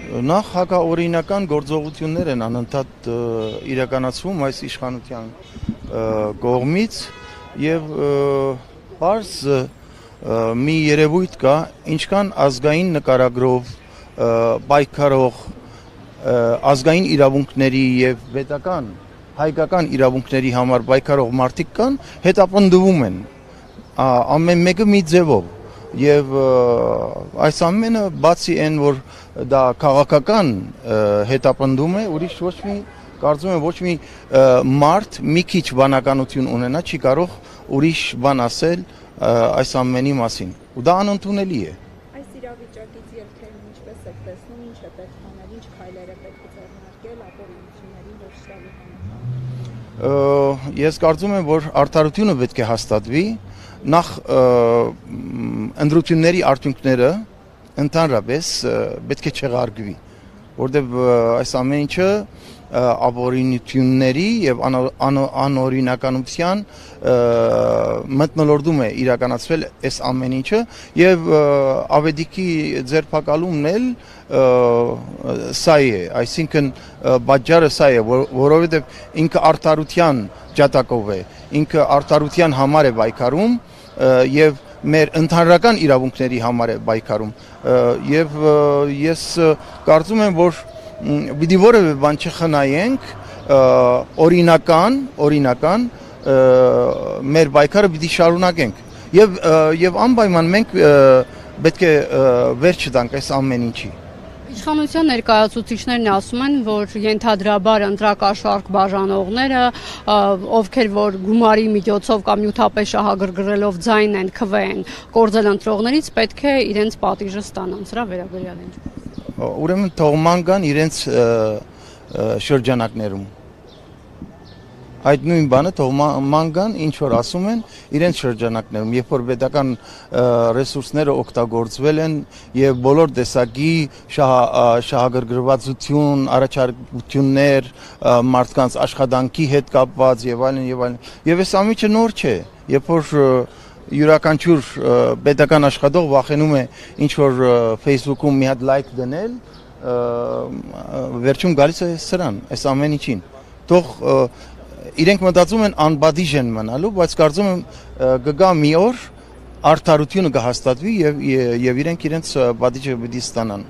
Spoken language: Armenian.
Նախ հակաօրինական գործողություններ են անընդհատ իրականացվում այս իշխանության կողմից եւ բարձ մի երևույթ կա, ինչքան ազգային նկարագրով պայքարող ազգային իրավունքների եւ պետական հայկական իրավունքների համար պայքարող մարդիկ կան, հետապնդվում են ամեն մեկը մի ձևով եւ այս ամենը բացի այն որ դա քաղաքական հետապնդում է, ուրիշ ոչ մի կարծում եմ ոչ մի մարդ մի քիչ բանականություն ունենա չի կարող ուրիշ բան ասել այս ամենի մասին ու դա անընդունելի է։ Այս իրավիճակից ելքերն ինչպես եք տեսնում, ինչ է պետք անել, ինչ քայլեր է պետք ձեռնարկել ապօրինությունների վերջնալու համար։ Ես կարծում եմ, որ արդարությունը պետք է հաստատվի, նախ ընտրությունների արդյունքները ընդհանրապես պետք է չեղարկվի, որտեղ այս ամեն ինչը ապօրինությունների եւ անօրինականության մթնոլորտում է իրականացվել այս ամեն ինչը եւ ավետիքի ձերբակալումն էլ սա է, այսինքն բաժարը սա է, որովհետեւ ինքը արդարության ջատակով է, ինքը արդարության համար է պայքարում եւ մեր ընդհանրական իրավունքների համար է պայքարում եւ ես կարծում եմ որ պիտի որևէ բան չխնայենք օրինական մեր պայքարը պիտի շարունակենք եւ անպայման մենք պետք է վերջ տանք այս ամեն ինչի։ Իշխանության ներկայացուցիչներն ասում են, որ ենթադրաբար ընտրակաշառք բաժանողները, ովքեր որ գումարի միջոցով կամ նյութապես շահագրգռելով ձայն են քվեն կորձել ընտրողներից, պետք է իրենց պատիժը ստանան։ Սրա վերաբերյալ ինչ։ Ուրեմն թողման կան իրենց շրջանակներում։ Այդ նույն բանը թողման կան, ինչ որ ասում են իրենց շրջանակներում, երբ որ պետական ռեսուրսները օգտագործվել են եւ բոլոր տեսակի շահագրգռվածություն, առաջարկություններ, մարդկանց աշխատանքի հետ կապված եւ այլն եւ այլն։ Եվ այս ամիջը նոր չէ, երբ որ յուրաքանչյուր պետական աշխատող վախենում է ինչ որ Facebook-ում մի հատ լայք դնել, վերջում գալիս է սրան, այս ամեն ինչին։ Թող իրենք մտածում են անբադիժ են մնալու, բայց կարծում եմ կգա մի օր արդարությունը կհաստատվի եւ իրենք իրենց բադիժը պիտի ստանան։